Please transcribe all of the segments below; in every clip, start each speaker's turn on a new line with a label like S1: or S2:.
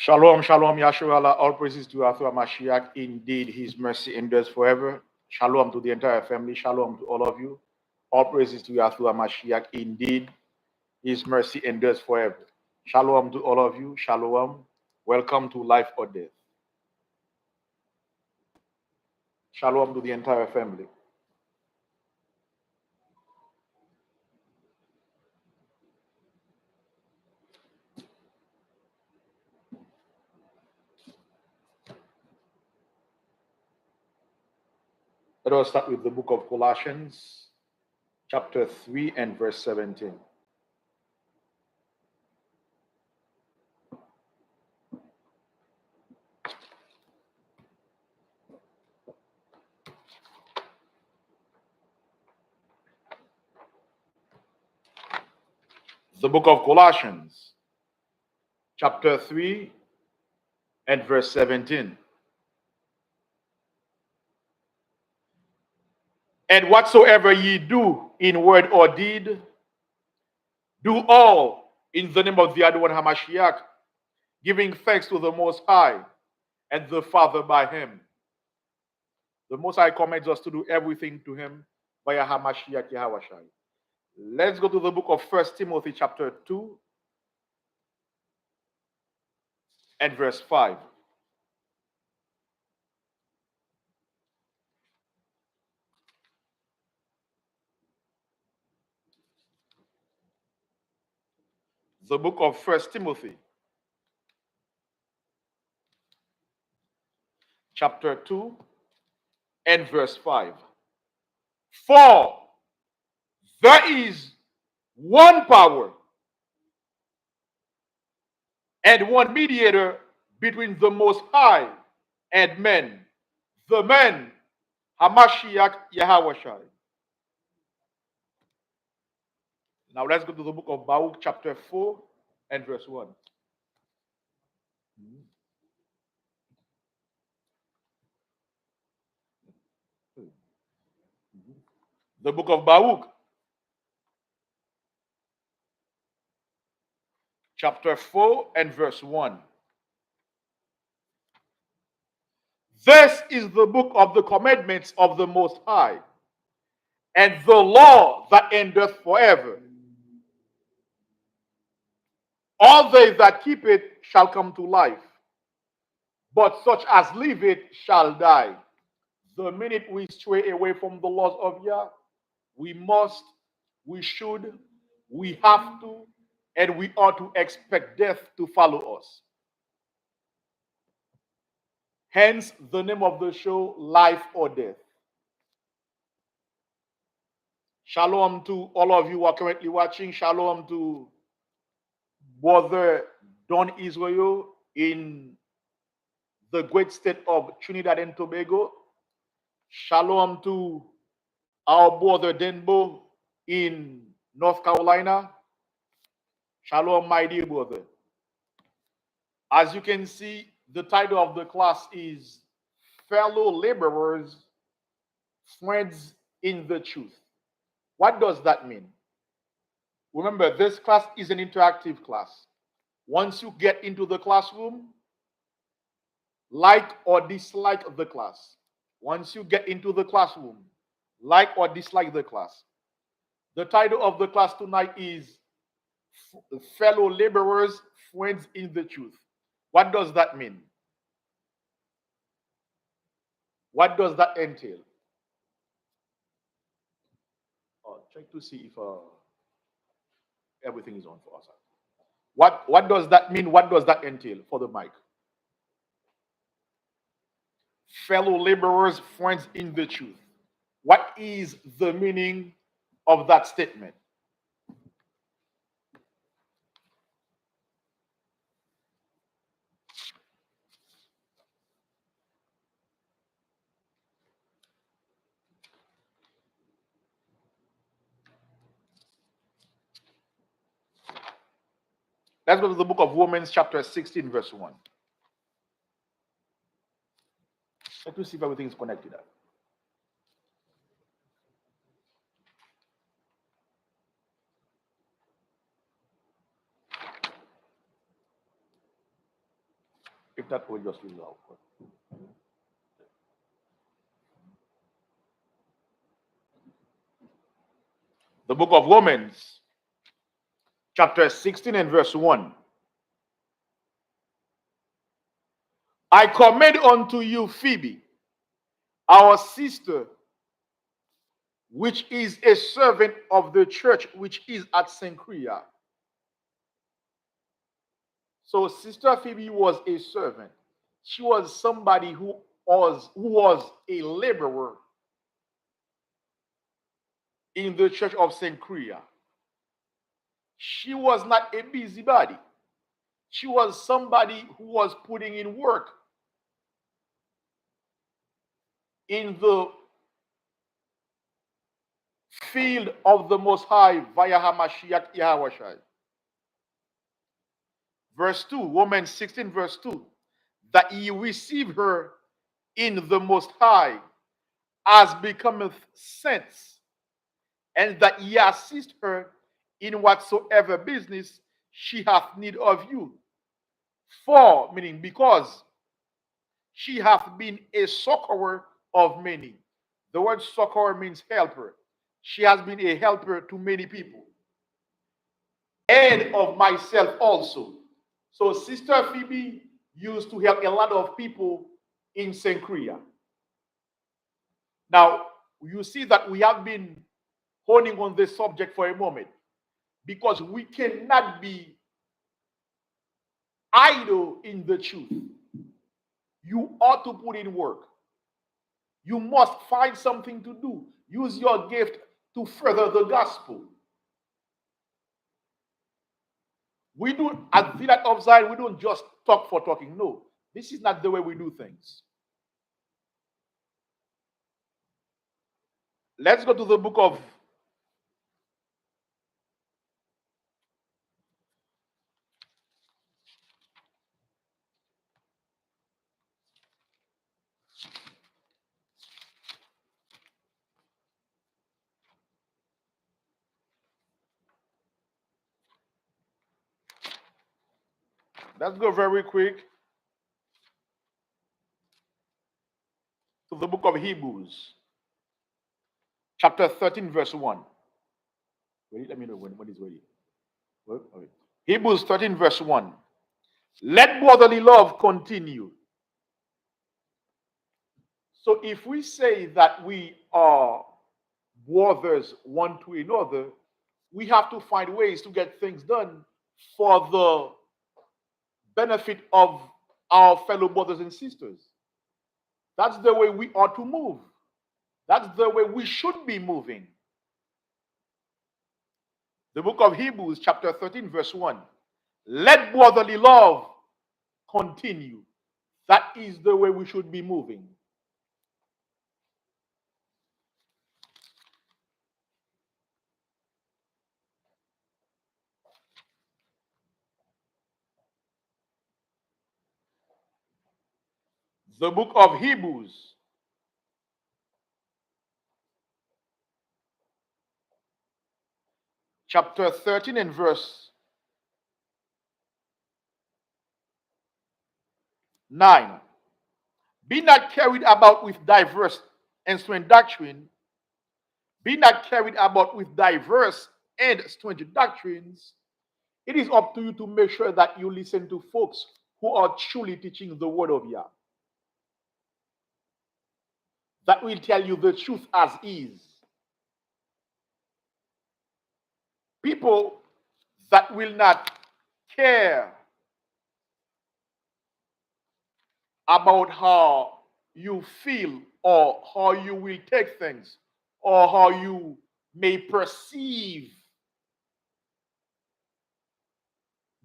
S1: Shalom, shalom, Yahshua, all praises to Yahshua Mashiach. Indeed, his mercy endures forever. Shalom to the entire family. Shalom to all of you. All praises to Yahshua Mashiach. Indeed, his mercy endures forever. Shalom to all of you. Shalom. Welcome to Life or Death. Shalom to the entire family. Let us start with the book of Colossians, chapter 3 and verse 17. The book of Colossians, chapter 3 and verse 17. And whatsoever ye do in word or deed, do all in the name of the Adonai Hamashiach, giving thanks to the Most High and the Father by him. The Most High commands us to do everything to him via Hamashiach Yahawashai. Let's go to the book of 1 Timothy chapter 2 and verse 5. The book of 1 Timothy chapter 2 and verse 5. For there is one power and one mediator between the Most High and men, the man Hamashiach Yahawashai. Now let's go to the book of Baruch chapter 4 and verse 1. The book of Baruch chapter 4 and verse 1. This is the book of the commandments of the Most High, and the law that endeth forever. All they that keep it shall come to life, but such as leave it shall die. The minute we stray away from the laws of Yah, we must, we should, we have to, and we ought to expect death to follow us. Hence the name of the show, Life or Death. Shalom to all of you who are currently watching. Shalom to Brother Don Israel in the great state of Trinidad and Tobago. Shalom to our brother Denbo in North Carolina. Shalom, my dear brother. As you can see, the title of the class is Fellow Laborers, Friends in the Truth. What does that mean? Remember, this class is an interactive class. Once you get into the classroom, like or dislike the class. Once you get into the classroom, like or dislike the class. The title of the class tonight is Fellow Laborers, Friends in the Truth. What does that mean? What does that entail? Check to see if everything is on for us. What does that mean? What does that entail for the mic? Fellow laborers, friends in the truth. What is the meaning of that statement? Let's go to the book of Romans, chapter 16, verse 1. Let's see if everything is connected up. If not, we'll just read it out. The book of Romans, chapter 16 and verse 1. I commend unto you Phoebe, our sister, which is a servant of the church which is at Cenchrea. So Sister Phoebe was a servant. She was somebody who was a laborer in the church of Cenchrea. She was not a busybody. She was somebody who was putting in work in the field of the Most High via Hamashiach Yahweh. Verse 2, Romans 16, verse 2, that ye receive her in the Most High as becometh saints, and that ye assist her in whatsoever business she hath need of you. For, meaning because, she hath been a succorer of many. The word succorer means helper. She has been a helper to many people, and of myself also. So Sister Phoebe used to help a lot of people in Cenchrea. Now, you see that we have been honing on this subject for a moment because we cannot be idle in the truth. You ought to put in work. You must find something to do. Use your gift to further the gospel. We do at the Light of Zion, we don't just talk for talking. No, this is not the way we do things. Let's go to the book of let's go very quick to the book of Hebrews, chapter 13, verse 1. Wait, let me know when it's ready. Okay. Hebrews 13, verse 1. Let brotherly love continue. So if we say that we are brothers one to another, we have to find ways to get things done for the benefit of our fellow brothers and sisters. That's the way we ought to move. That's the way we should be moving. The book of Hebrews, chapter 13, verse 1. Let brotherly love continue. That is the way we should be moving. The book of Hebrews, chapter 13 and verse 9. Be not carried about with diverse and strange doctrine. Be not carried about with diverse and strange doctrines. It is up to you to make sure that you listen to folks who are truly teaching the word of Yah. That will tell you the truth as is. People that will not care about how you feel or how you will take things or how you may perceive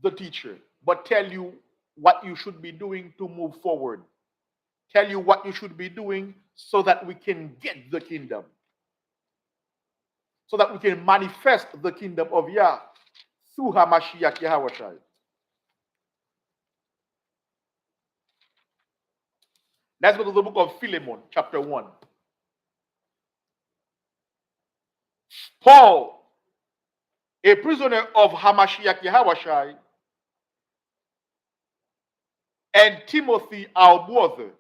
S1: the teacher, but tell you what you should be doing to move forward. Tell you what you should be doing so that we can get the kingdom. So that we can manifest the kingdom of Yah through Hamashiach Yahweh. Let's go to the book of Philemon, chapter 1. Paul, a prisoner of Hamashiach Yahweh, and Timothy, our brother,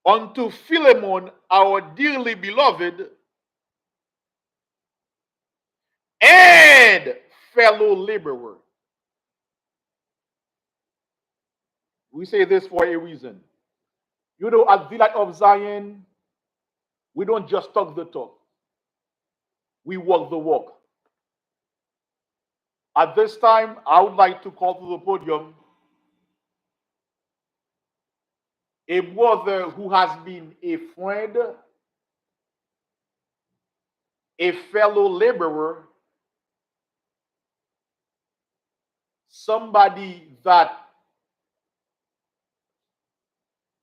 S1: unto Philemon, our dearly beloved, and fellow laborer. We say this for a reason. You know, at the light of Zion, we don't just talk the talk, we walk the walk. At this time, I would like to call to the podium a brother who has been a friend, a fellow laborer, somebody that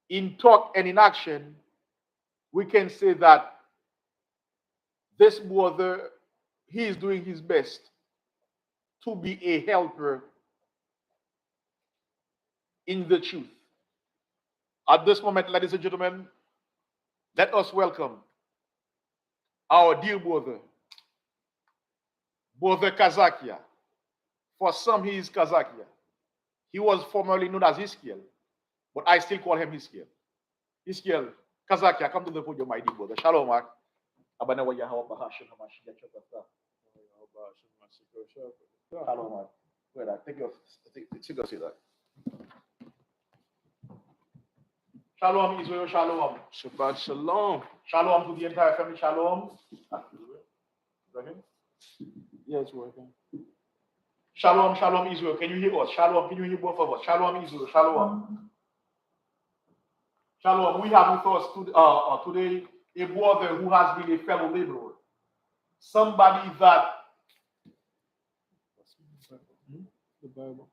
S1: in talk and in action, we can say that this brother, he is doing his best to be a helper in the truth. At this moment, ladies and gentlemen, let us welcome our dear brother, Brother Kazakia. For some, he is Kazakia. He was formerly known as Hiskiel, but I still call him Hiskiel. Hiskiel, Kazakia, come to the podium, my dear brother. Shalom, Mark. Shalom, Mark. Wait, take your seat. Shalom, Israel, shalom.
S2: Shabbat shalom.
S1: Shalom to the entire family, shalom.
S2: Yeah, it's working.
S1: Shalom, shalom, Israel. Can you hear us? Shalom, can you hear both of us? Shalom, Israel, shalom. Shalom, we have with us today a brother who has been a fellow laborer. Somebody that
S2: The Bible.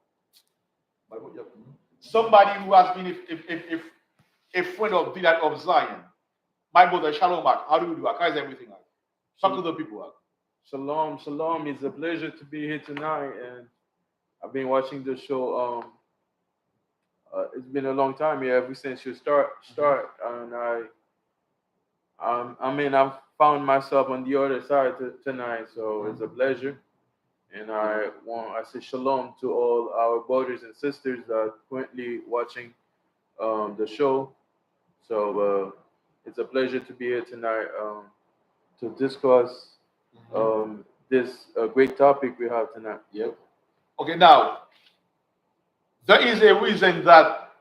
S1: somebody who has been a friend of the light of Zion. My brother, shalom, Mark. How do you do? How is everything? Talk to the people.
S2: Shalom, shalom. It's a pleasure to be here tonight, and I've been watching the show. It's been a long time here, ever since you start, and I've found myself on the other side tonight, so it's a pleasure. And I say shalom to all our brothers and sisters that are currently watching the show. So it's a pleasure to be here tonight to discuss this great topic we have tonight.
S1: Yep. Okay, now there is a reason that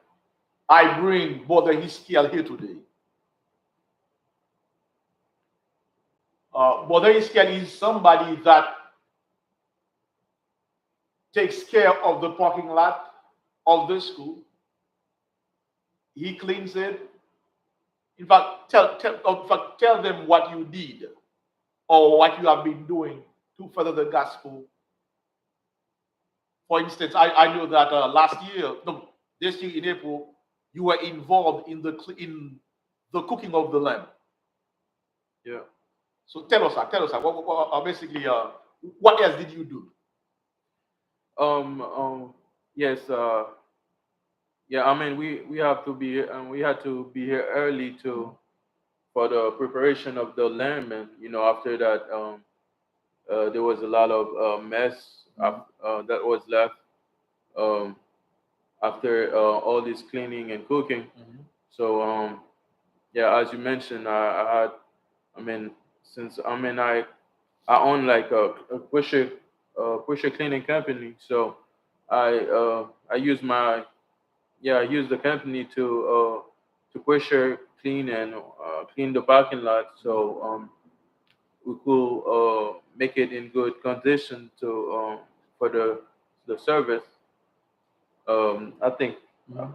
S1: I bring Brother Hiskiel here today. Brother Hiskiel is somebody that takes care of the parking lot of the school. He cleans it. In fact, tell them what you did or what you have been doing to further the gospel. For instance, I know that last year, no, this year in April, you were involved in the cooking of the lamb.
S2: Yeah.
S1: So tell us, basically, what else did you do?
S2: Yes. Yeah. I mean, we have to be we had to be here early to for the preparation of the lamb, and after that, there was a lot of mess that was left um, after all this cleaning and cooking. So yeah, as you mentioned, I had, I mean, since I own like a pusher cleaning company, so I use I use the company to pusher clean and clean the parking lot, so we could make it in good condition to for the service. I think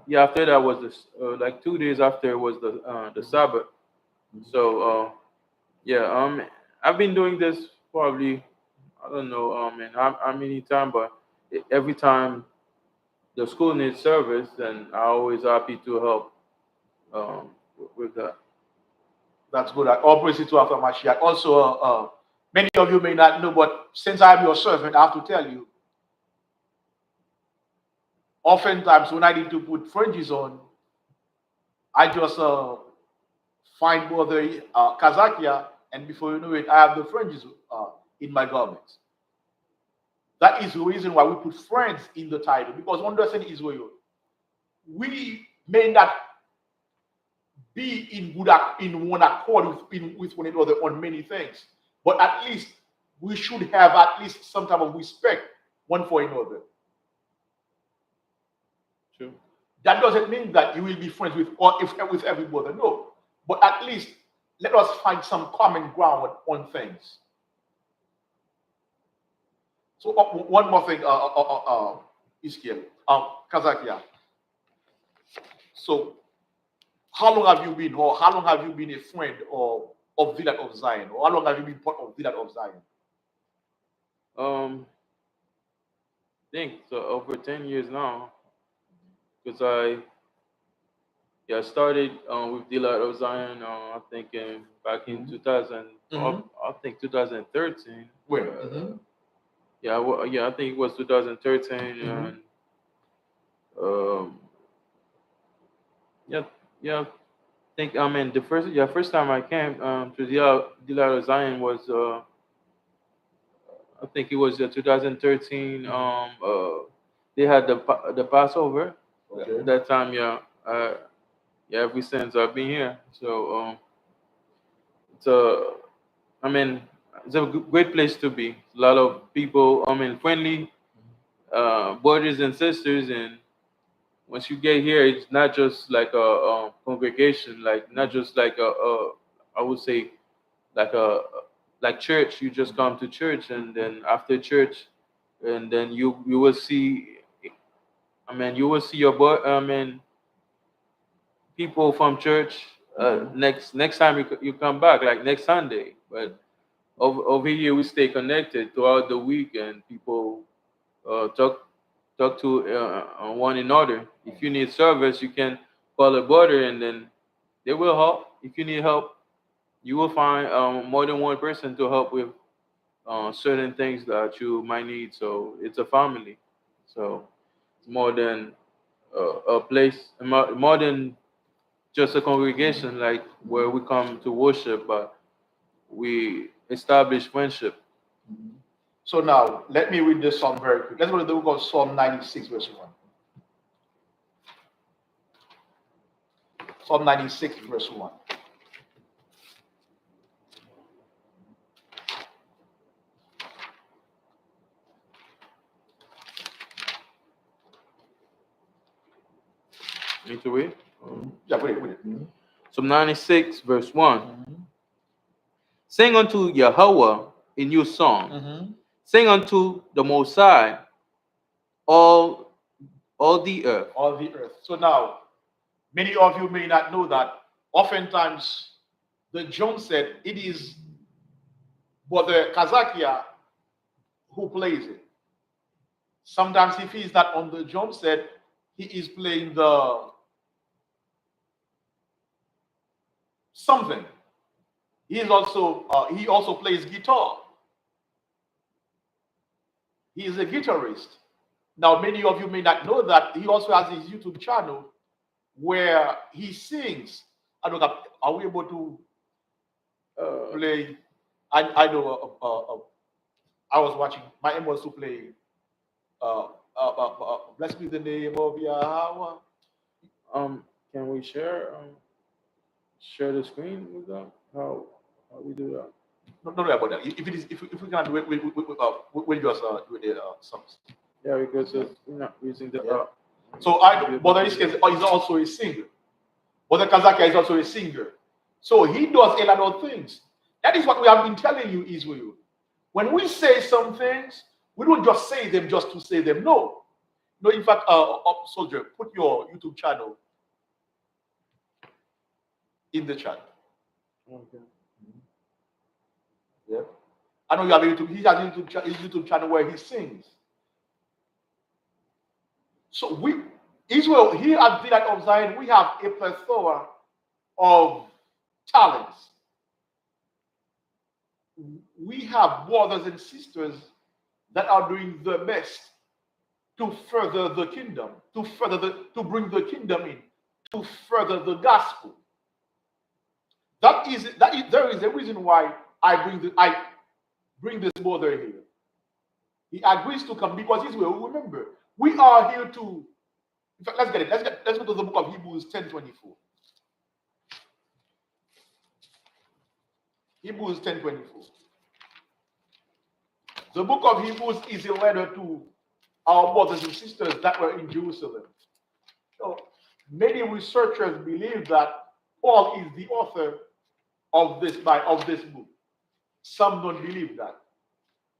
S2: yeah, after that was this like 2 days after was the Sabbath. So yeah, I've been doing this probably, I don't know in how many time, but every time the school needs service, and I'm always happy to help with that.
S1: That's good. All praise to after Mashiach. Also, many of you may not know, but since I'm your servant, I have to tell you, oftentimes when I need to put fringes on, I just find Brother Kazakia, and before you know it, I have the fringes in my garments. That is the reason why we put friends in the title, because one doesn't Israel. we may not be in one accord with one another on many things, but at least we should have at least some type of respect one for another.
S2: True.
S1: That doesn't mean that you will be friends with or if with every brother, no. But at least let us find some common ground on things. So one more thing, Iskiel, Kazakia. So how long have you been, or how long have you been a friend of Village of Zion, or how long have you been part of Village of Zion?
S2: Um, I think so over 10 years now, because I started with Delight of Zion. I think back in 2000, I think 2013.
S1: When?
S2: Yeah, yeah, I think it was 2013, and um, yeah, yeah. I think I mean the first time I came to Delight of Zion was I think it was 2013. They had the Passover.
S1: Okay.
S2: That time, yeah. Yeah, ever since I've been here. So it's a, I mean, it's a great place to be. A lot of people, I mean, friendly brothers and sisters, and once you get here, it's not just like a congregation, like not just like I would say like a like church. You just come to church, and then after church, and then you will see. I mean, you will see your boy. I mean, people from church next time you come back, like next Sunday. But over here we stay connected throughout the week, and people talk to one another. If you need service, you can call a brother, and then they will help. If you need help, you will find more than one person to help with certain things that you might need. So it's a family. So it's more than a place, more than just a congregation like where we come to worship, but we establish friendship.
S1: So now let me read this psalm very quick. Let's go to the book of Psalm 96, verse 1. Psalm 96, verse 1.
S2: Need to read?
S1: Yeah, put it, put it.
S2: Psalm 96, verse 1. Sing unto Yahweh a new song. Sing unto the Most High, all the earth.
S1: All the earth. So now, many of you may not know that oftentimes the John said it is Brother Kazakia who plays it. Sometimes if he's not on the drum set, he is playing the something. He also plays guitar. He is a guitarist. Now, many of you may not know that he also has his YouTube channel where he sings. I don't know, are we able to play? I know. I was watching. My aim was to play. Blessed be the name of Yahweh.
S2: Can we share the screen with them? How we do that?
S1: No, don't worry about that. If we can do it, we'll just do the songs.
S2: Yeah, because we're not using the
S1: Yeah. So Brother Iske is also a singer. Brother Kazakia is also a singer. So he does a lot of things. That is what we have been telling you, Israel. When we say some things, we don't just say them just to say them. No. No, in fact, soldier, put your YouTube channel in the chat.
S2: Okay.
S1: Yeah. I know you have a YouTube. He has his YouTube channel where he sings. So Israel, here at Village of Zion, we have a plethora of talents. We have brothers and sisters that are doing their best to further the kingdom, to bring the kingdom in, to further the gospel. There is a reason why I bring this brother here. He agrees to come because Israel, remember, we are here to In fact, let's get it. Let's go to the book of Hebrews 10:24. Hebrews 10:24. The book of Hebrews is a letter to our brothers and sisters that were in Jerusalem. So many researchers believe that Paul is the author of this book. Some don't believe that.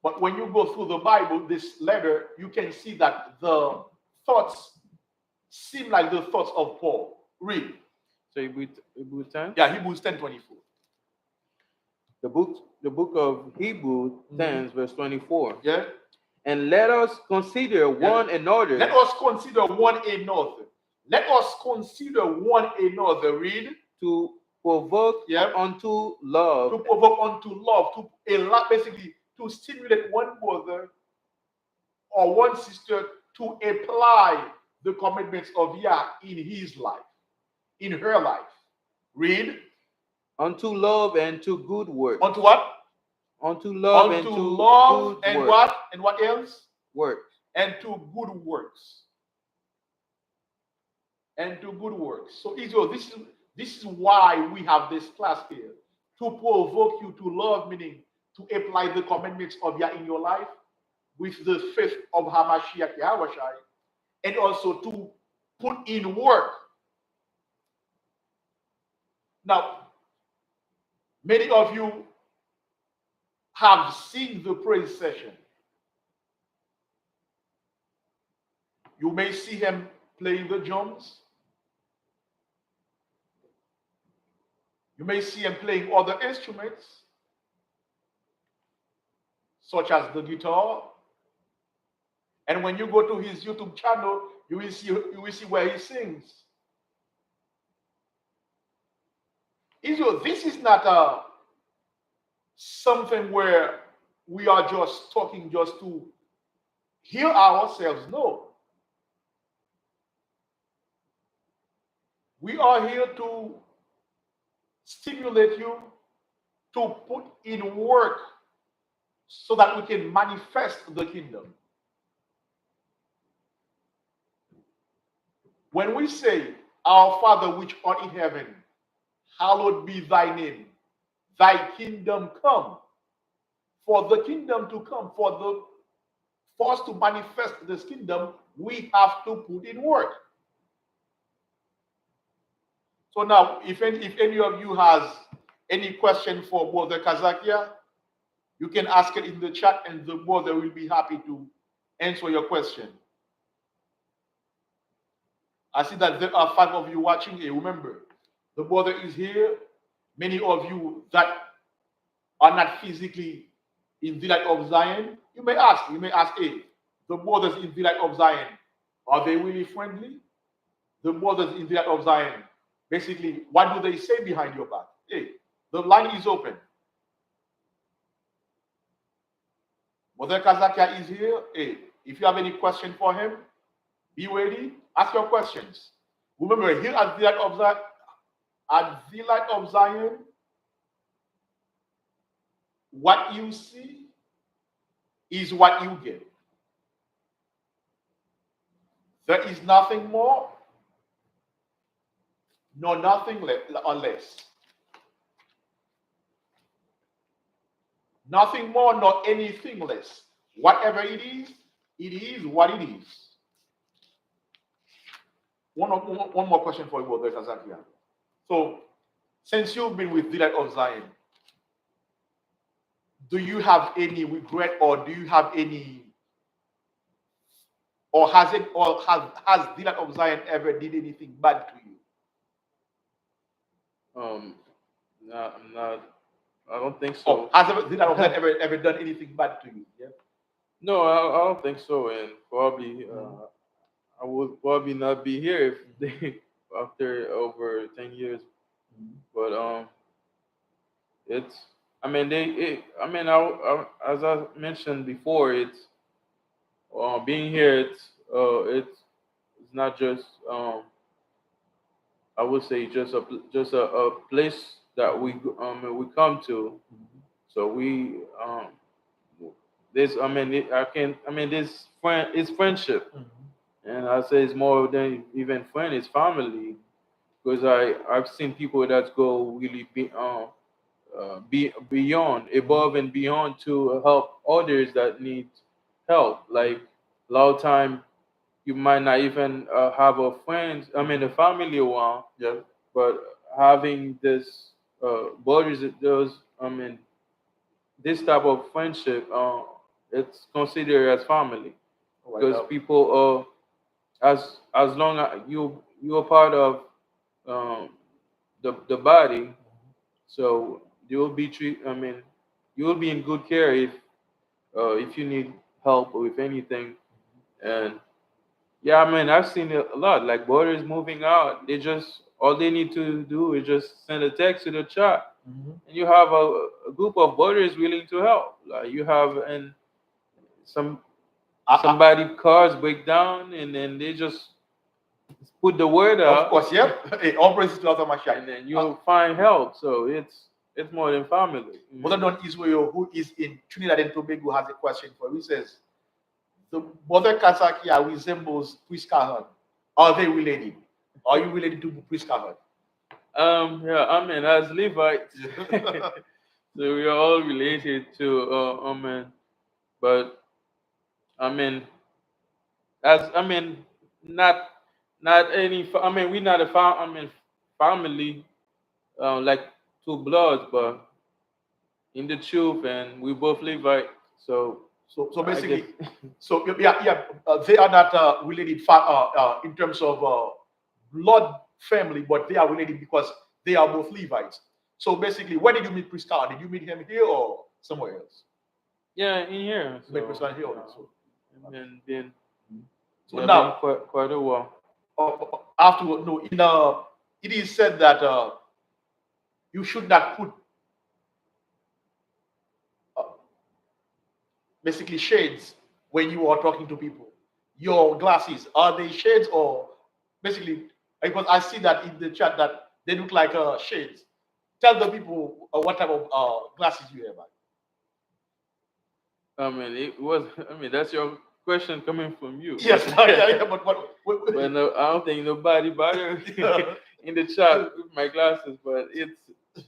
S1: But when you go through the Bible, this letter, you can see that the thoughts seem like the thoughts of Paul. Read.
S2: So Hebrew 10.
S1: Yeah, Hebrews 10:24.
S2: The book of Hebrews 10 verse 24.
S1: Yeah.
S2: And let us consider one another.
S1: Let us consider one another. Let us consider one another. Read.
S2: To provoke unto love.
S1: To provoke unto love. Basically, to stimulate one brother or one sister to apply the commitments of Yah in his life, in her life. Read.
S2: Unto love and to good work.
S1: Unto what?
S2: Unto love and to
S1: love
S2: good
S1: and
S2: work.
S1: what? And what else?
S2: Work.
S1: And to good works. And to good works. So Israel, this is why we have this class here. To provoke you to love, meaning to apply the commandments of Yah in your life with the faith of Hamashiach Yahushai, and also to put in work. Now, many of you have seen the praise session. You may see him playing the drums. You may see him playing other instruments, such as the guitar. And when you go to his YouTube channel, you will see where he sings. Israel, this is not something where we are just talking just to hear ourselves. No. We are here to stimulate you to put in work so that we can manifest the kingdom. When we say, Our Father which art in heaven, hallowed be thy name, thy kingdom come. For the kingdom to come, for us to manifest this kingdom, we have to put in work. So now, if any of you has any question for Brother Kazakia, you can ask it in the chat and the brother will be happy to answer your question. I see that there are 5 of you watching here. Remember, the brother is here. Many of you that are not physically in the light of Zion, you may ask, hey, the brothers in the light of Zion, are they really friendly? The brothers in the light of Zion, basically, what do they say behind your back? Hey, the line is open. Brother Kazakia is here. Hey, if you have any question for him, be ready. Ask your questions. Remember, here at the light of Zion, what you see is what you get. There is nothing more, nor nothing less. Nothing more, nor anything less. Whatever it is what it is. One more question for you, Brother Kazakia. So, since you've been with the light of Zion, do you have any regret, or do you have any, or has the light of Zion ever did anything bad to you?
S2: No, I'm not. I don't think so.
S1: Oh, has the light of Zion ever done anything bad to you? Yeah.
S2: No, I don't think so, and probably I would probably not be here if they after over 10 years. But it's. I mean, as I mentioned before, it's being here. It's not just I would say just a place that we come to. So we this I mean it, I can I mean this friend it's friendship, and I say it's more than even friend, it's family. Because I've seen people that go really be beyond, above and beyond to help others that need help. Like a lot of time, you might not even have a friend, I mean a family around,
S1: Yeah.
S2: but having this borders, those, I mean this type of friendship, it's considered as family
S1: Right
S2: because
S1: now.
S2: people as long as you're part of um, the body, so you'll be treat. I mean, you'll be in good care if you need help with anything. And yeah, I mean, I've seen it a lot. Like borders moving out, they just all they need to do is just send a text to the chat,
S1: Mhm.
S2: and you have a group of borders willing to help. Like you have and some
S1: I,
S2: somebody cars break down, and then they just put the word
S1: of
S2: out,
S1: course, yep. Hey, all praises to Allah Mashiach.
S2: and then
S1: Uh,
S2: you'll find help. So it's more than family.
S1: Brother Don Israel, who is in Trinidad and Tobago, has a question for you. He says, the Brother Kasakia resembles Priskahan. Are they related? Are you related to Priskahan?
S2: Yeah, I mean, as Levites, so we are all related to Amen. But I mean, as I mean, not not any. I mean, we're not a I mean, family like two bloods, but in the truth, and we both Levite. So
S1: So
S2: I guess
S1: basically, so yeah, they are not related in terms of blood family, but they are related because they are both Levites. So basically, where did you meet Priska? Did you meet him here or somewhere else?
S2: yeah, in here.
S1: You met
S2: So
S1: Priska here also.
S2: and been
S1: So
S2: yeah, been
S1: now,
S2: quite a while.
S1: afterward, no, it is said that you should not put uh, basically shades when you are talking to people. Your glasses, are they shades or basically, because I see that in the chat that they look like shades. Tell the people what type of glasses you have.
S2: I mean, it was. I mean, that's your question coming from you,
S1: Yes, yeah,
S2: but no, I don't think nobody bothered in the chat with my glasses. But it's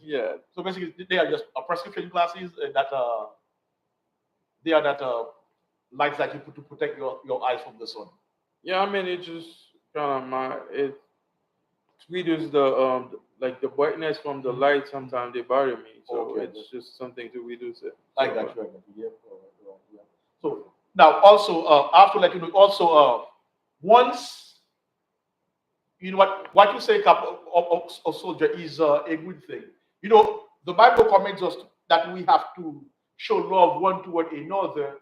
S2: yeah,
S1: so basically, they are just prescription glasses that they are that lights that you put to protect your eyes from the sun.
S2: yeah. I mean, it just kind of my it reduces the like the brightness from the light. Sometimes they bother me, so
S1: Okay,
S2: it's just something to reduce it.
S1: I
S2: So,
S1: got you. I got you. Yeah. All right, all right, yeah. So now, also, I have to let you know. Also, once you know what you say, of soldier is a good thing. You know, the Bible commands us that we have to show love one toward another.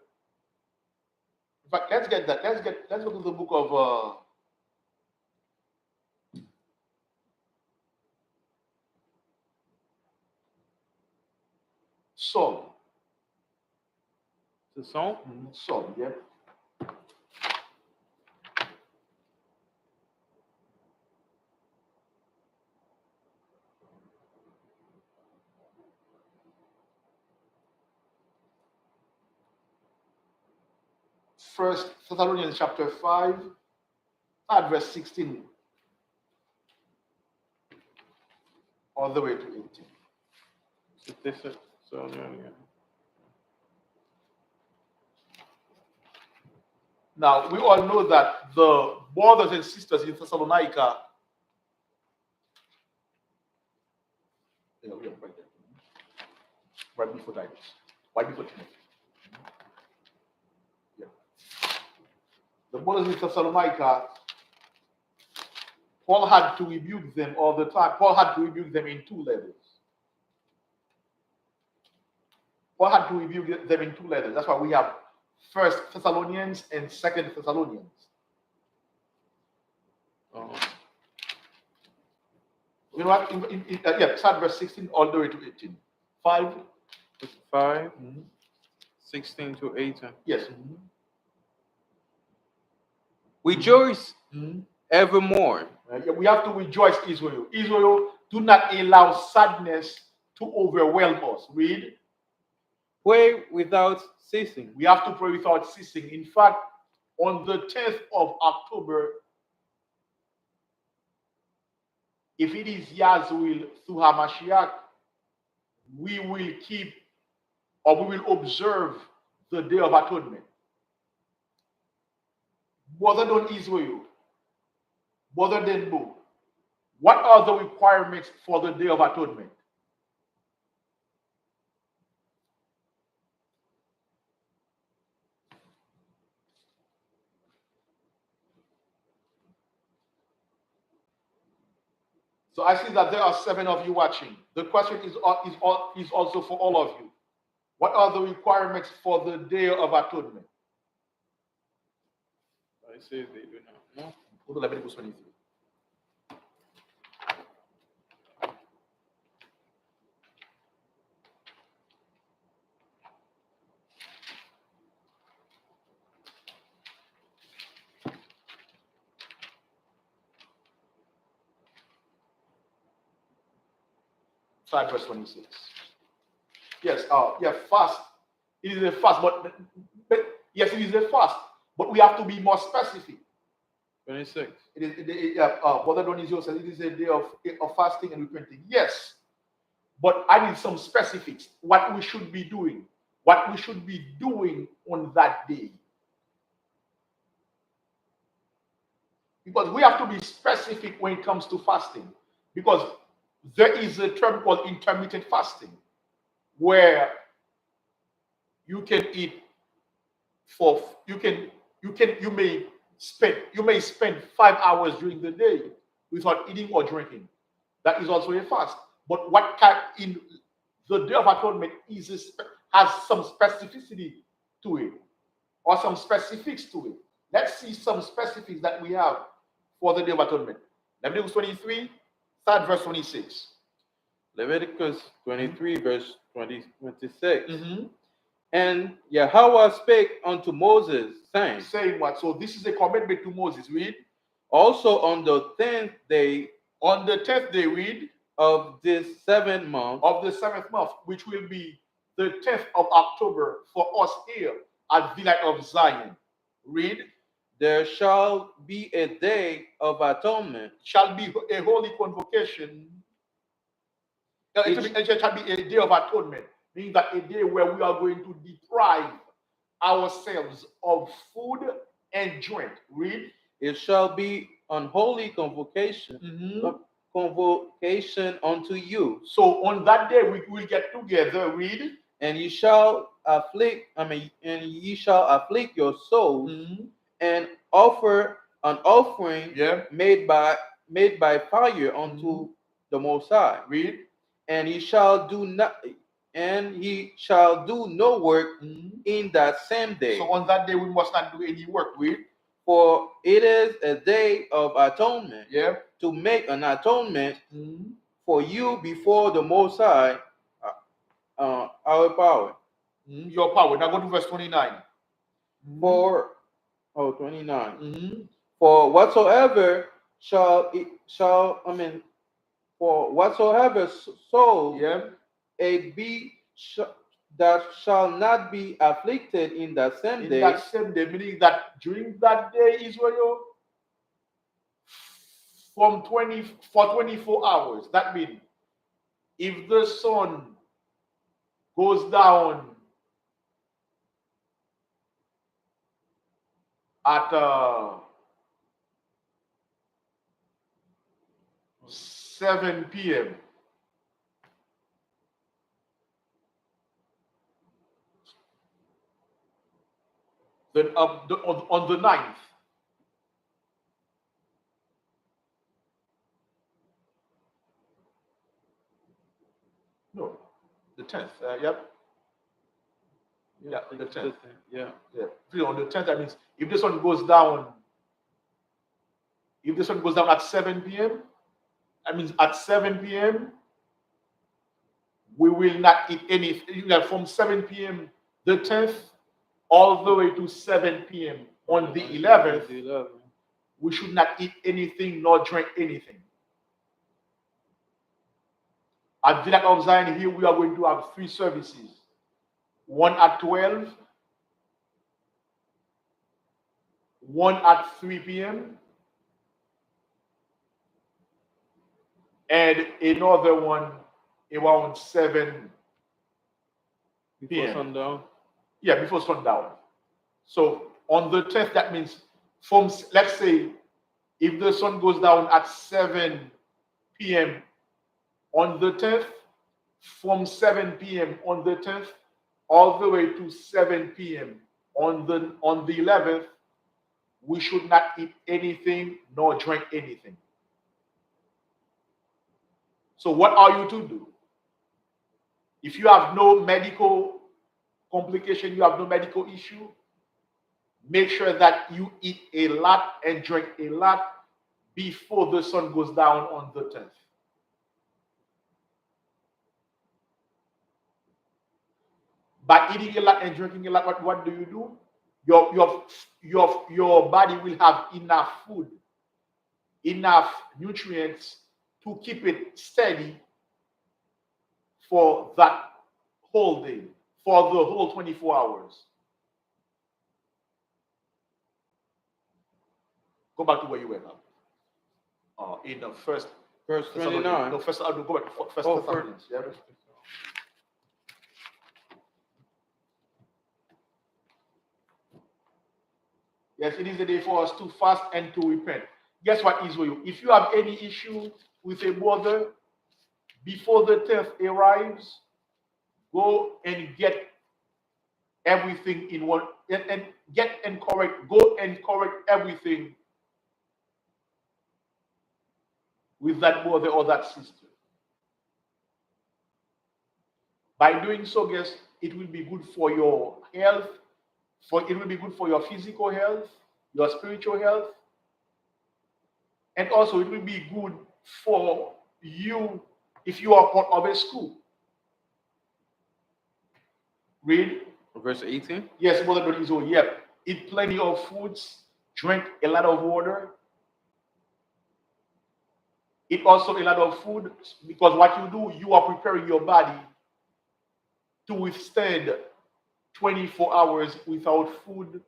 S1: In fact, let's get that. Let's go to the book of Psalm.
S2: the song.
S1: Psalm, yeah. First Thessalonians chapter 5, at verse 16, all the way to 18.
S2: So this is so yeah.
S1: Now, we all know that the brothers and sisters in Thessalonica, yeah, right there, right before Titus, right before Timothy. Yeah. The brothers in Thessalonica, Paul had to rebuke them all the time. Paul had to rebuke them in two letters. Paul had to rebuke them in two letters. That's why we have First Thessalonians and Second Thessalonians.
S2: Um,
S1: You know what? Yeah, start verse 16 all the way to 18. 5.
S2: it's 5,
S1: Mhm.
S2: 16 to 18.
S1: Yes.
S2: Rejoice
S1: Mhm.
S2: evermore.
S1: Yeah, we have to rejoice, Israel. Israel, do not allow sadness to overwhelm us. Read.
S2: Pray without ceasing.
S1: We have to pray without ceasing. In fact, on the 10th of October, if it is Yah's will through Hamashiach, we will keep or we will observe the Day of Atonement. Brother Don Israel, Brother Denbo, what are the requirements for the Day of Atonement? So I see that there are 7 of you watching. The question is also for all of you. What are the requirements for the Day of Atonement?
S2: I say they do not know.
S1: Go to Leviticus 23. Start verse 26. Yes, fast. It is a fast, but yes, it is a fast. But we have to be more specific.
S2: 26.
S1: Brother Dionisio says it is a day of fasting and repenting. Yes, but I need some specifics. What we should be doing. What we should be doing on that day. Because we have to be specific when it comes to fasting. Because there is a term called intermittent fasting, where you can eat for you may spend 5 hours during the day without eating or drinking. That is also a fast. But what in the Day of Atonement has some specificity to it, or some specifics to it. Let's see some specifics that we have for the Day of Atonement. Leviticus 23, start verse 26.
S2: Leviticus 23, verse 26.
S1: Mm-hmm.
S2: And Yahweh spake unto Moses, saying,
S1: Saying what? So this is a commandment to Moses. Read.
S2: Also on the 10th day,
S1: on the 10th day, read,
S2: of this 7th month,
S1: of the 7th month, which will be the 10th of October for us here at Villa of Zion. Read.
S2: There shall be a day of atonement.
S1: Shall be a holy convocation. It shall be a day of atonement, meaning that a day where we are going to deprive ourselves of food and drink. Read.
S2: It shall be an holy convocation.
S1: Mm-hmm.
S2: Convocation unto you.
S1: So on that day we will get together. Read.
S2: And ye shall afflict. And ye shall afflict your souls, mm-hmm. and offer an offering, made by fire unto, mm-hmm. the Most High.
S1: Read.
S2: And he shall do not. And he shall do no work, mm-hmm. in that same day.
S1: So on that day we must not do any work. Read.
S2: For it is a day of atonement, to make an atonement, mm-hmm. for you before the Most High, our power.
S1: Mm-hmm. Your power. Now go to verse 29.
S2: Mm-hmm. For 29. Mm-hmm. For whatsoever for whatsoever soul it be that shall not be afflicted in that same day.
S1: In that same day, meaning that during that day, Israel, for 24 hours. That means if the sun goes down at 7 p.m. Then on the 9th, no, the 10th, yep. Yeah, the 10th.
S2: Yeah.
S1: On the 10th, that means if the sun goes down, at 7 p.m., that means at 7 p.m., we will not eat anything. From 7 p.m. the 10th all the way to 7 p.m. on the 11th, we should not eat anything nor drink anything. At Villa of Zion here, we are going to have 3 services. One at 12, one at 3 p.m., and another one around 7
S2: Before
S1: p.m.
S2: sundown.
S1: Yeah, before sundown. So on the 10th, that means from, let's say, if the sun goes down at 7 p.m. on the 10th, from 7 p.m. on the 10th, all the way to 7 p.m. on the 11th, we should not eat anything nor drink anything. So what are you to do? If you have no medical complication, you have no medical issue, make sure that you eat a lot and drink a lot before the sun goes down on the 10th. By eating a lot and drinking a lot, what do you do? Your body will have enough food, enough nutrients to keep it steady for that whole day, for the whole 24 hours. Go back to where you were now. In the first
S2: Verse
S1: Thessalonians.
S2: 29.
S1: No, first, go back to first
S2: Oh,
S1: Thessalonians. Yeah. Yes, it is the day for us to fast and to repent. Guess what, Israel? If you have any issue with a brother before the 10th arrives, go and get everything in one and get and correct, go and correct everything with that brother or that sister. By doing so, guess it will be good for your health, for it will be good for your physical health, your spiritual health, and also it will be good for you if you are part of a school. Read.
S2: Verse 18.
S1: Yes, Brother Donizo, yep. Eat plenty of foods, drink a lot of water, eat also a lot of food, because what you do, you are preparing your body to withstand 24 hours without food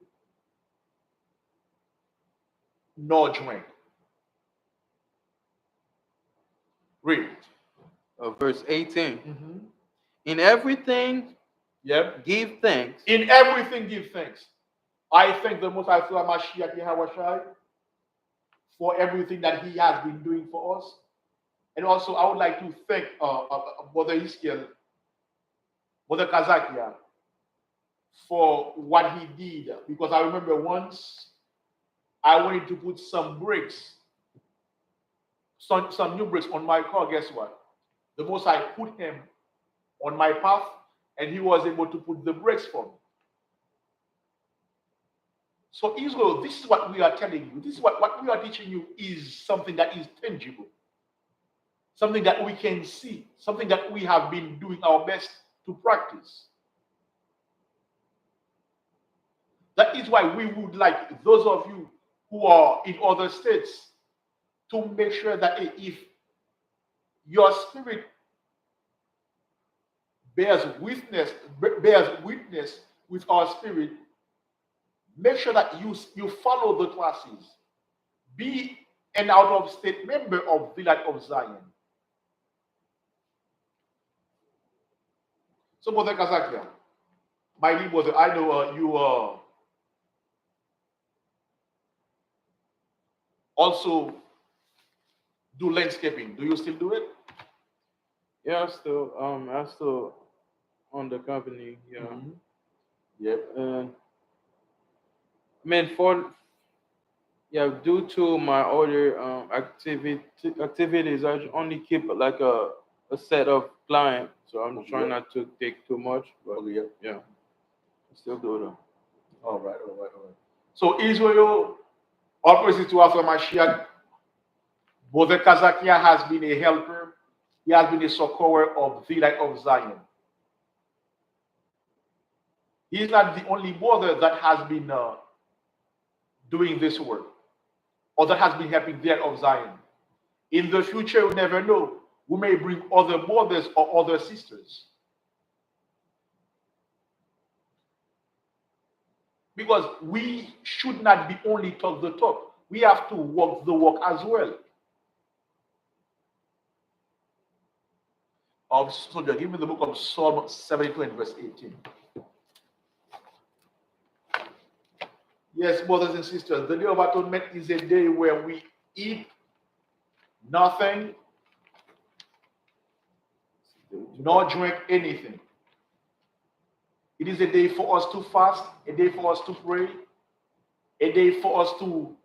S1: nor drink. Read.
S2: Verse 18.
S1: Mm-hmm.
S2: In everything,
S1: Yep.
S2: give thanks.
S1: In everything, give thanks. I thank the Most High through Mashiach Yahweh for everything that He has been doing for us. And also, I would like to thank Brother Iskiel, Brother Kazakia, for what he did. Because I remember once I wanted to put some brakes, some new brakes on my car. Guess what? The most I put him on my path, and he was able to put the brakes for me. So Israel, this is what we are telling you. This is what we are teaching you is something that is tangible, something that we can see, something that we have been doing our best to practice. That is why we would like those of you who are in other states to make sure that if your spirit bears witness with our spirit, make sure that you follow the classes. Be an out-of-state member of the Light of Zion. So, Brother Kazakia, my dear brother, I know you also do landscaping. Do you still do it?
S2: Yeah, I still on the company. Yeah.
S1: Mm-hmm. Yep.
S2: And I mean, due to my other activities, I only keep like a set of clients, so I'm trying not to take too much. But
S1: Okay,
S2: yeah, I still do them.
S1: all right. So Israel, all praises to Alpha Mashiach. Brother Kazakia has been a helper. He has been a succorer of the Light of Zion. He is not the only brother that has been doing this work or that has been helping the Light of Zion. In the future, you never know. We may bring other brothers or other sisters. Because we should not be only talk the talk. We have to walk the walk as well. So give me the book of Psalm 72 and verse 18. Yes, brothers and sisters, the Day of Atonement is a day where we eat nothing, nor drink anything. It is a day for us to fast, a day for us to pray, a day for us to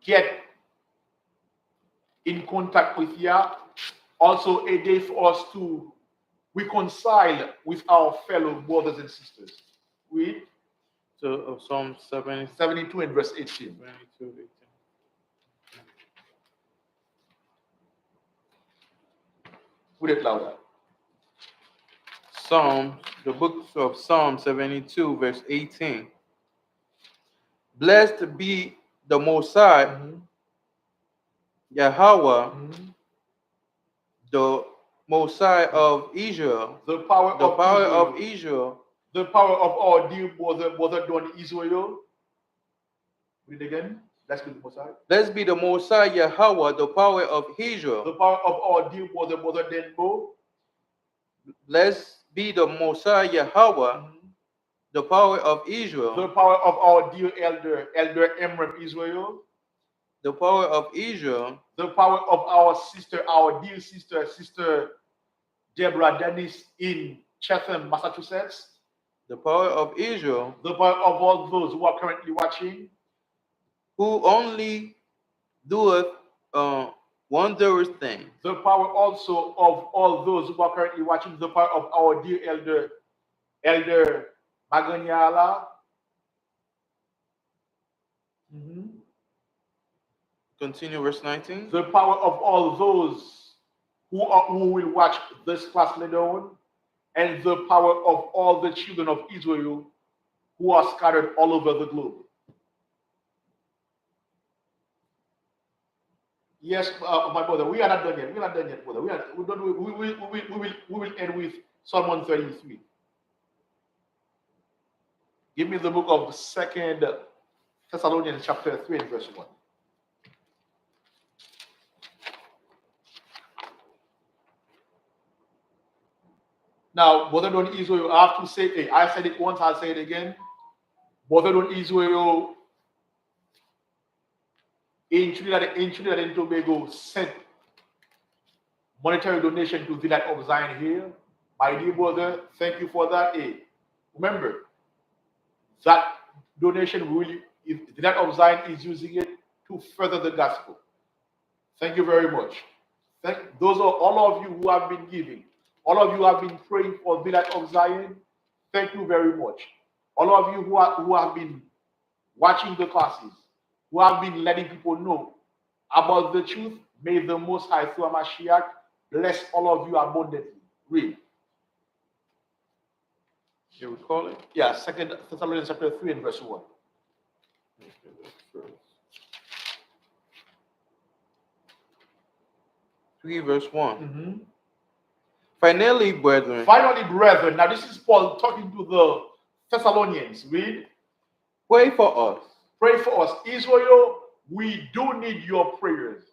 S1: get in contact with Yah. Also, a day for us to reconcile with our fellow brothers and sisters. Read.
S2: So Psalm
S1: 72 and verse 18.
S2: 72, 18.
S1: Read it louder.
S2: The book of Psalm 72, verse 18. Blessed be the Most High, Yahweh, the Most High of Israel,
S1: The power
S2: of Israel,
S1: the power of our dear brother Don Israel. Read it again. Let's be the Most High.
S2: Blessed be the Most High, Yahweh, the power of
S1: The
S2: Israel.
S1: power of our dear brother Denbo.
S2: Blessed be the Most High, Yahweh, the power of Israel.
S1: The power of our dear elder Emrem Israel.
S2: The power of Israel.
S1: The power of our dear sister Deborah Dennis in Chatham, Massachusetts.
S2: The power of Israel.
S1: The power of all those who are currently watching.
S2: Who only doeth wondrous things.
S1: The power also of all those who are currently watching. The power of our dear elder Maganyala.
S2: Continue verse 19.
S1: The power of all those who will watch this class later on, and the power of all the children of Israel who are scattered all over the globe. Yes, my brother, we are not done yet. We are not done yet, brother. We will end with Psalm 133. Give me the book of 2 Thessalonians chapter 3 and verse 1. Now, brother Don Israel, I have to say, hey, I said it once, I'll say it again. Brother Don Israel in Trinidad and Tobago sent monetary donation to Village of Zion here. My dear brother, thank you for that. Hey, remember, that donation really, Village of Zion is using it to further the gospel. Thank you very much. Those are all of you who have been giving. All of you have been praying for Village of Zion. Thank you very much. All of you who have been watching the classes, who have been letting people know about the truth, may the Most High through Mashiach bless all of you abundantly. Read.
S2: You recall it?
S1: Yeah, 2 Thessalonians chapter 3 and verse 1.
S2: 3 verse 1. Finally, brethren.
S1: Now this is Paul talking to the Thessalonians. Read.
S2: Pray for us.
S1: Pray for us. Israel, we do need your prayers.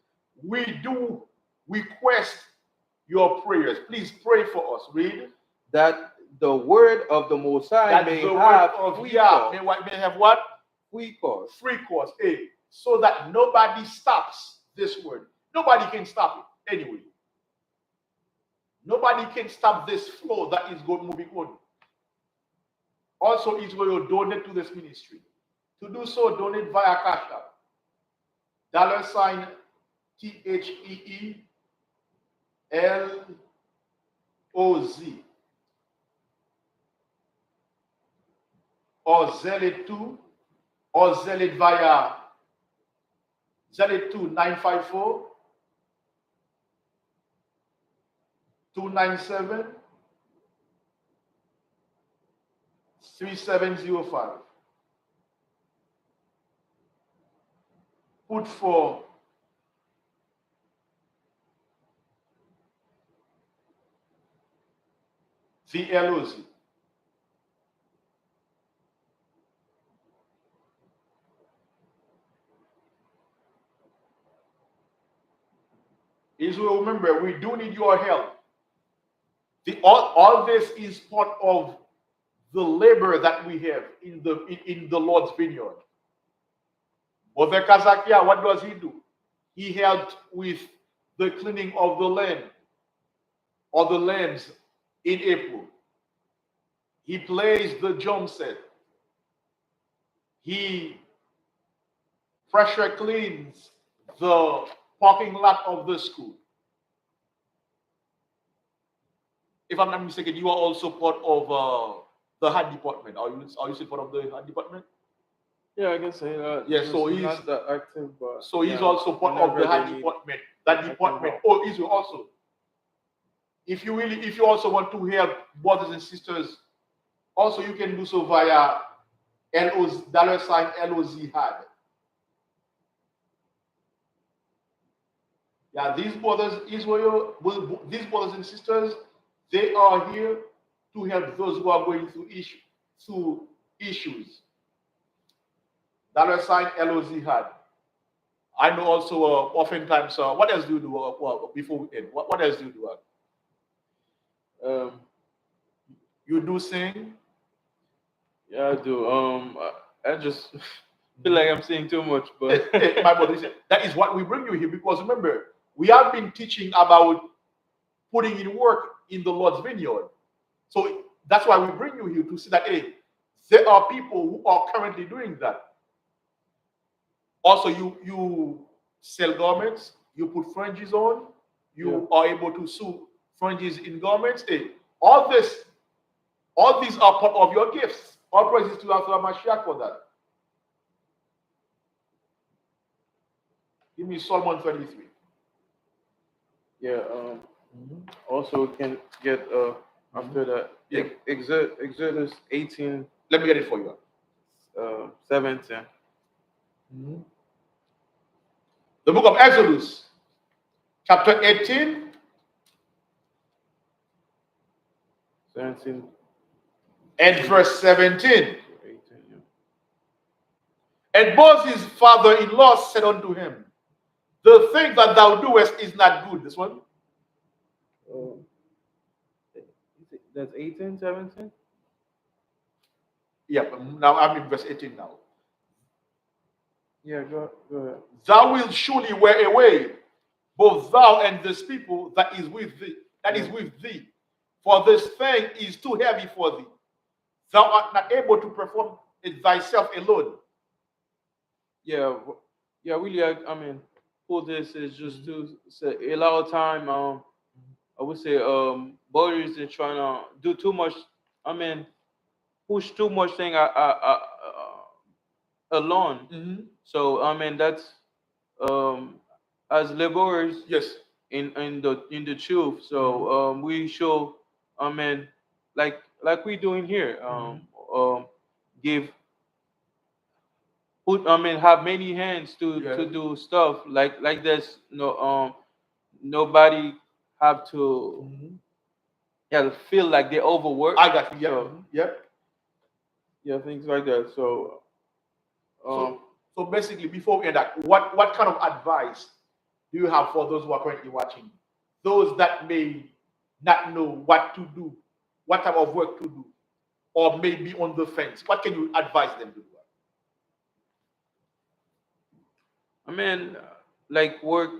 S1: We do request your prayers. Please pray for us. Read.
S2: That the word of the Most High may have free course.
S1: May have what?
S2: Free course.
S1: Free course. Hey, so that nobody stops this word. Nobody can stop it anyway. Nobody can stop this flow that is moving on. Also, Israel, donate to this ministry. To do so, donate via Cash App. $THEELOZ. Or Zealot2, or Zealot via Zealot2 954 297 3705. Put for the LOZ. Israel, remember, we do need your help. All this is part of the labor that we have in the Lord's vineyard. Brother Kazakia, what does he do? He helped with the cleaning of the land or the lands in April. He plays the drum set. He pressure cleans the parking lot of the school. If I'm not mistaken, you are also part of the HUD department. Are you still part of the HUD department?
S2: Yeah, I can say that.
S1: Yes, so he's
S2: not that active, but
S1: so he's
S2: yeah,
S1: also part of
S2: whenever
S1: the
S2: they
S1: HUD
S2: need,
S1: department. That
S2: I can
S1: department.
S2: help.
S1: Oh, Israel also. If you also want to help brothers and sisters, also you can do so via LOZ $LOZ HUD. Yeah, these brothers, Israel, these brothers and sisters, they are here to help those who are going through issues. $LOZ HUD. I know also oftentimes, what else do you do before we end? What else do you do?
S2: Um,
S1: You do sing?
S2: yeah, I do. I just feel like I'm saying too much, but
S1: My brother, that is what we bring you here because remember, we have been teaching about putting in work in the Lord's vineyard. So that's why we bring you here to see that, hey, there are people who are currently doing that. Also, you sell garments, you put fringes on, you are able to sew fringes in garments. Hey, all these are part of your gifts. All praises to Yahweh Mashiach for that. Give me Psalm 133.
S2: yeah. Also, we can get after that.
S1: Yeah.
S2: Exodus 18,
S1: Let me get it for you.
S2: 17.
S1: The book of Exodus, chapter 18.
S2: 17.
S1: And verse 17.
S2: 18, yeah.
S1: And Moses' father-in-law said unto him, the thing that thou doest is not good. This one?
S2: That's 18, 17?
S1: Yeah, now I'm in verse 18 now.
S2: Yeah, go ahead.
S1: Thou wilt surely wear away, both thou and this people that is with thee. For this thing is too heavy for thee. Thou art not able to perform it thyself alone.
S2: Yeah, yeah, really, I mean, for this is just to say, a lot of time, I would say, borders are trying to do too much, I mean, push too much thing alone. So, I mean, that's, um, as laborers
S1: Yes.
S2: in the truth. So, we show, I mean, like we doing here, give put I mean have many hands to do stuff like this. No, nobody have to yeah feel like they overwork.
S1: I got you. Yeah.
S2: So
S1: Yep.
S2: yeah, things like that. So
S1: So basically, before we end that, what kind of advice do you have for those who are currently watching? Those that may not know what to do, what type of work to do, or may be on the fence. What can you advise them to do?
S2: I mean, like work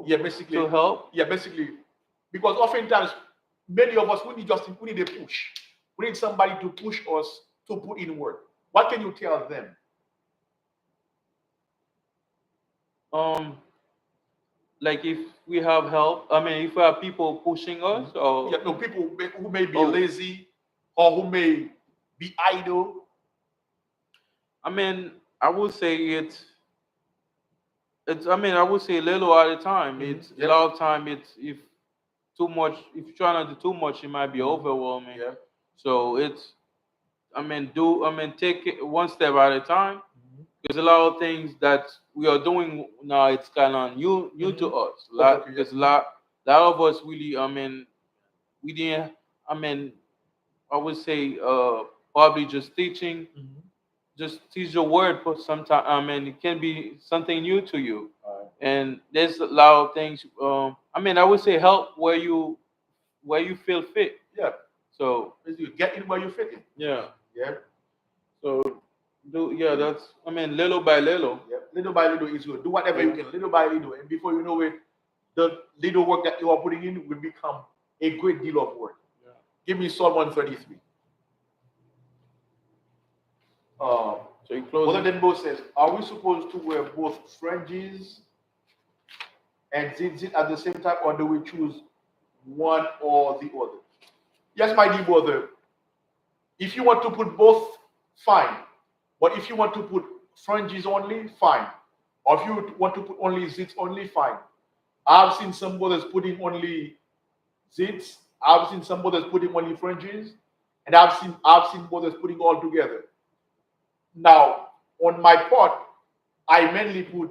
S1: Yeah, basically.
S2: to help.
S1: Yeah, basically, because oftentimes many of us we need a push. We need somebody to push us to put in work. What can you tell them?
S2: Like if we have help, I mean, if we have people pushing us, or
S1: Yeah, no, people who may be lazy or who may be idle.
S2: I mean, I would say it's. I mean, I would say a little at a time. It's a lot of time. It's if too much. If you're trying to do too much, it might be overwhelming.
S1: Yeah.
S2: So it's. I mean, take it one step at a time. There's a lot of things that we are doing now. It's kind of new to us. There's lot of us really. I mean, we didn't. I mean, I would say probably just teaching. Just teach your word for some time. I mean, it can be something new to you. And there's a lot of things. I mean, I would say help where you feel fit.
S1: Yeah.
S2: So
S1: You get in where you fit in.
S2: yeah.
S1: Yeah.
S2: So do yeah. That's I mean, little by little.
S1: Yeah. Little by little is good. Do whatever you can, little by little, and before you know it, the little work that you are putting in will become a great deal of work.
S2: Yeah.
S1: Give me Psalm 133. Uh,
S2: So you
S1: Brother
S2: closing.
S1: Denbo says, are we supposed to wear both fringes and zitzit at the same time, or do we choose one or the other? Yes, my dear brother, if you want to put both, fine. But if you want to put fringes only, fine. Or if you want to put only zits only, fine. I've seen some brothers putting only zits. I've seen some brothers putting only fringes, and I've seen brothers putting all together. Now, on my part, I mainly put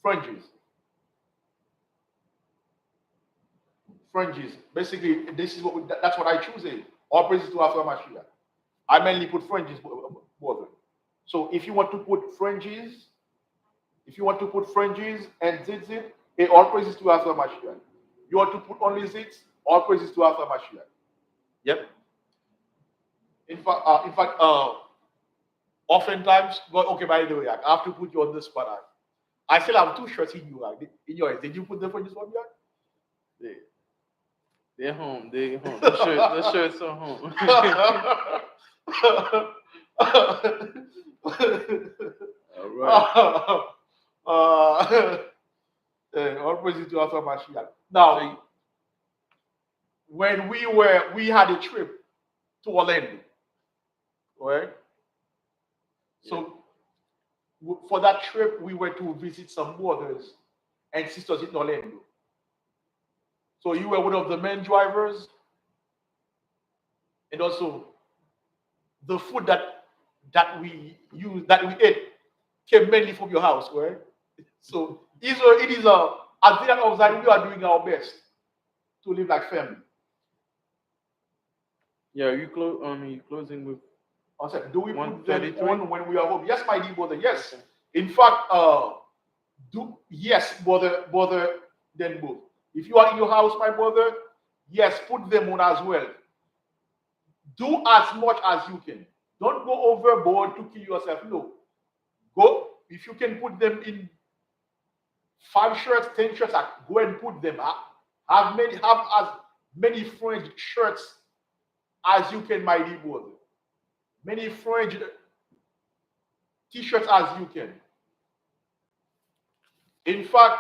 S1: fringes. Fringes. Basically, this is that's what I choose. All praises to Afro Mashiach. I mainly put fringes, brother. So if you want to put fringes, and zitzit, all praises to Afro Mashiach. You want to put only zits, all praises to Afro Mashiach. Yep. In fact, oftentimes, well, okay, by the way, I have to put you on the spot. I still have two shirts in you, in yours. Did you put the fringes on
S2: They, they're home. They're home. The shirts are home. All right.
S1: All praises to Afro Mashiach. Now, when we had a trip to Orlando, right? So for that trip, we were to visit some brothers and sisters in Orlando. So you were one of the main drivers, and also the food that we ate came mainly from your house, right? So it is at the end of that we are doing our best to live like family.
S2: Yeah, you close. I mean, you closing with
S1: I said, do we put them
S2: 133?
S1: on when we are home? Yes, my dear brother. Yes. In fact, do yes, brother, then both. If you are in your house, my brother, yes, put them on as well. Do as much as you can. Don't go overboard to kill yourself. No. Go if you can put them in 5 shirts, 10 shirts, go and put them. Have as many French shirts as you can, my dear brother. Many French t-shirts as you can. In fact,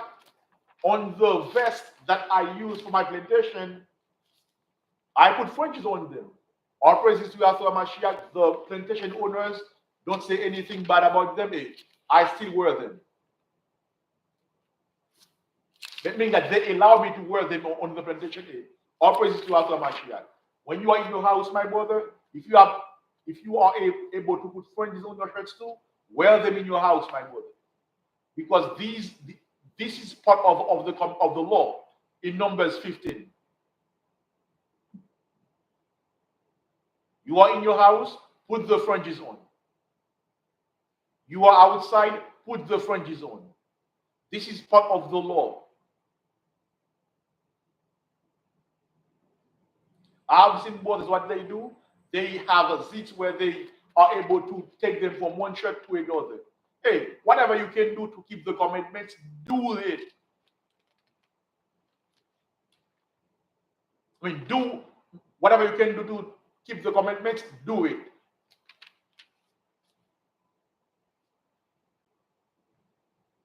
S1: on the vest that I use for my plantation, I put Frenches on them. All praises to Yahweh Mashiach. The plantation owners don't say anything bad about them. I still wear them. That means that they allow me to wear them on the plantation. All praises to Yahweh Mashiach. When you are in your house, my brother, if you are able to put Frenches on your shirts too, wear them in your house, my brother, because this is part of the law in Numbers 15. You are in your house, put the fringes on. You are outside, put the fringes on. This is part of the law. I've seen brothers what they do. They have a seat where they are able to take them from one shirt to another. Hey, whatever you can do to keep the commandments, do it. I mean, do whatever you can do to keep the commandments, do it.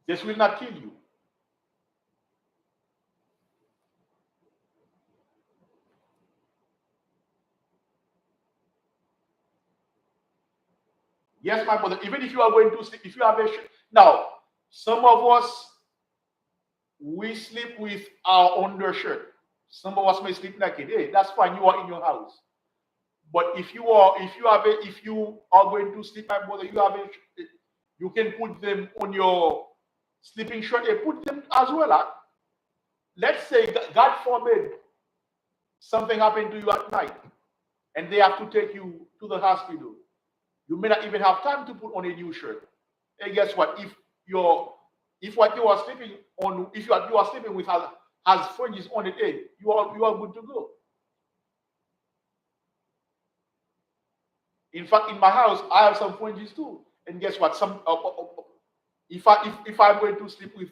S1: This will not kill you. Yes, my brother. Even if you are going to sleep, if you have a now, some of us we sleep with our undershirt. Some of us may sleep naked. Hey, that's fine. You are in your house. But if you are going to sleep, my brother, you can put them on your sleeping shirt and put them as well. Let's say, God forbid, something happened to you at night, and they have to take you to the hospital. You may not even have time to put on a new shirt. And guess what? If your If what you are sleeping on, if what you are sleeping with has fringes on it, hey, you are good to go. In fact, in my house, I have some fringes too. And guess what? If I'm going to sleep with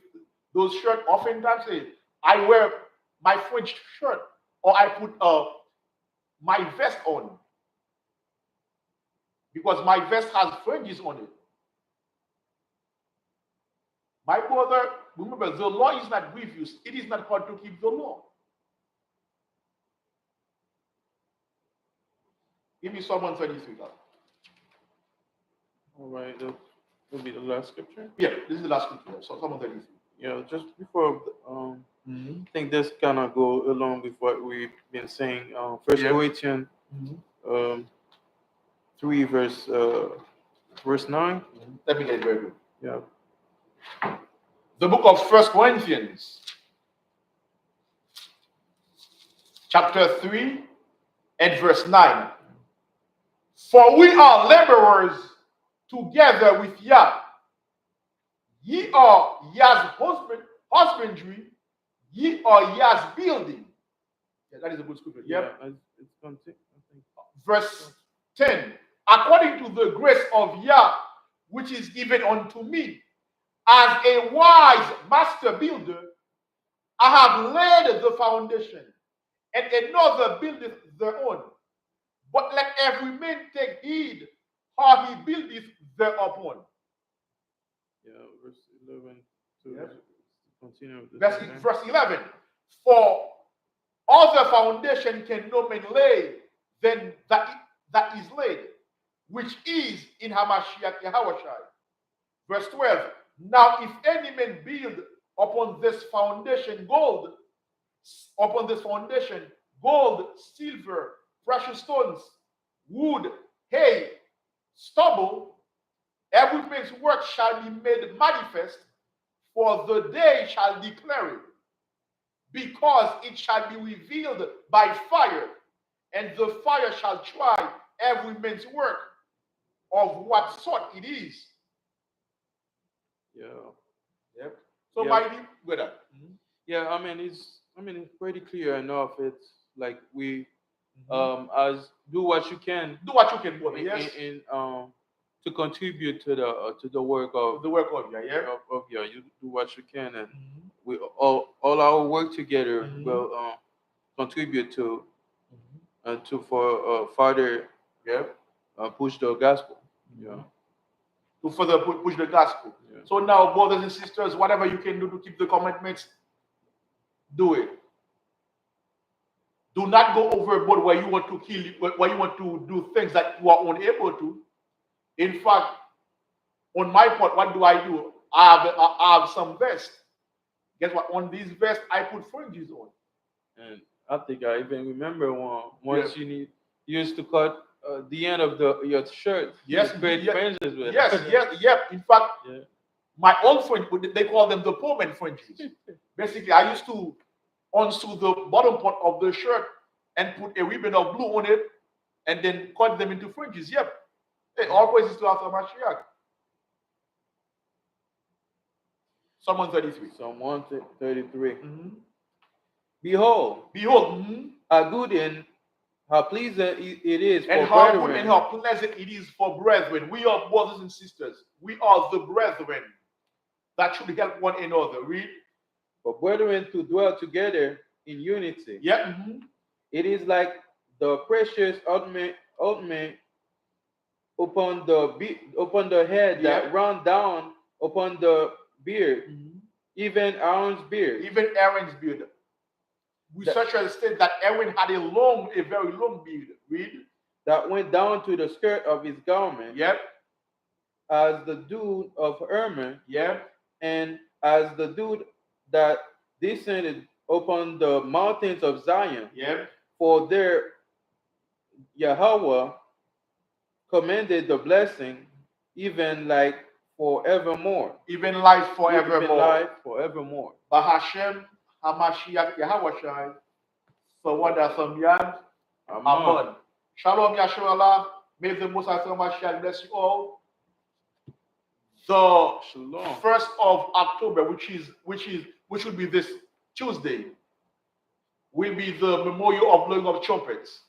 S1: those shirts, oftentimes I wear my fringed shirt or I put my vest on because my vest has fringes on it. My brother, remember, the law is not grievous. It is not hard to keep the law. Give me Psalm 133.
S2: All right, that will be the last scripture.
S1: Yeah, this is the last scripture. So Psalm 133.
S2: Yeah, just before, I think this kind of go along with what we've been saying. First
S1: Yeah.
S2: Corinthians 3 verse 9.
S1: Let me get it very good.
S2: Yeah.
S1: The book of First Corinthians, chapter 3 and verse 9. For we are laborers together with Yah. Ye are Yah's husbandry, ye are Yah's building. Yeah, that is a good scripture. Yep.
S2: Yeah, it's content, I think.
S1: Verse 10. According to the grace of Yah, which is given unto me, as a wise master builder, I have laid the foundation, and another buildeth thereon. But let every man take heed how he buildeth thereupon.
S2: Yeah, verse 11 to
S1: Yep.
S2: continue with the
S1: Verse 11. For other foundation can no man lay than that is laid, which is in Hamashiach Yahushai. Verse 12. Now, if any man build upon this foundation gold, silver, precious stones, wood, hay, stubble, every man's work shall be made manifest, for the day shall declare it, because it shall be revealed by fire, and the fire shall try every man's work of what sort it is.
S2: Yeah.
S1: Yep. So,
S2: Yeah.
S1: mighty with that.
S2: Yeah, I mean it's pretty clear enough. It's like we as do what you can
S1: Do what you can, brother. Yes.
S2: in to contribute to the work of
S1: The work of Yah, yeah.
S2: of yeah, you do what you can, and we all our work together will contribute to for further
S1: Yeah.
S2: push the gospel. Yeah.
S1: To further push the gospel.
S2: Yeah.
S1: So now, brothers and sisters, whatever you can do to keep the commandments, do it. Do not go overboard where you want to kill, where you want to do things that you are unable to. In fact, on my part, what do? I have some vests. Guess what? On these vests, I put fringes on.
S2: And I think I even remember once you used to cut the end of your shirt.
S1: Yes,
S2: to create fringes with.
S1: Yes. In fact, my old fringe, they call them the poor man fringes. Basically, I used to unscrew the bottom part of the shirt and put a ribbon of blue on it, and then cut them into fringes. Yep. Hey, all praises to our Mashiach. Psalm 133.
S2: Psalm 133. Behold, how good and how pleasant it is
S1: and
S2: for
S1: how
S2: brethren.
S1: good and how pleasant it is for brethren. We are brothers and sisters. We are the brethren that should help one another. Read.
S2: For brethren to dwell together in unity.
S1: Yeah.
S2: It is like the precious ointment upon the head that run down upon the beard, even Aaron's beard.
S1: Even Aaron's beard. Researchers said that Aaron had a very long beard. Read.
S2: That went down to the skirt of his garment.
S1: Yep.
S2: As the dew of Hermon.
S1: Yep.
S2: And as the dew that descended upon the mountains of Zion.
S1: Yep.
S2: For there Yahweh commanded the blessing, even like forevermore.
S1: Even life forevermore.
S2: Even life forevermore.
S1: Bahashem Hamashiach Yahushai. So what are some yad? Amen. Shalom Yahshua. May the Most High Mashiach bless you all. The
S2: Shalom.
S1: 1st of October, which will be this Tuesday, will be the memorial of blowing of trumpets.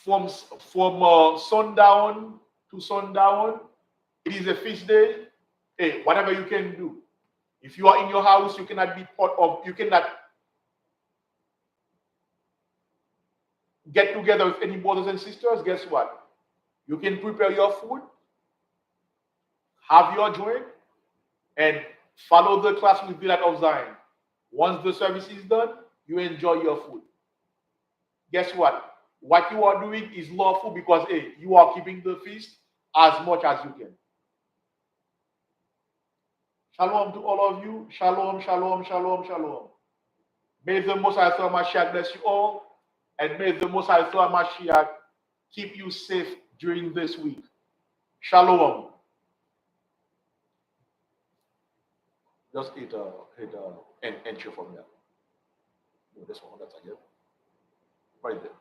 S1: From sundown to sundown, it is a feast day. Hey, whatever you can do. If you are in your house, you cannot be part of. You cannot get together with any brothers and sisters. Guess what? You can prepare your food, have your drink, and follow the class with the light of Zion. Once the service is done, you enjoy your food. Guess what? What you are doing is lawful because hey, you are keeping the feast as much as you can. Shalom to all of you. Shalom, shalom, shalom, shalom. May the Most High Thor Mashiach bless you all, and may the Most High Thor Mashiach keep you safe during this week. Shalom. Just hit and enter from there. This one, that's again. Right there.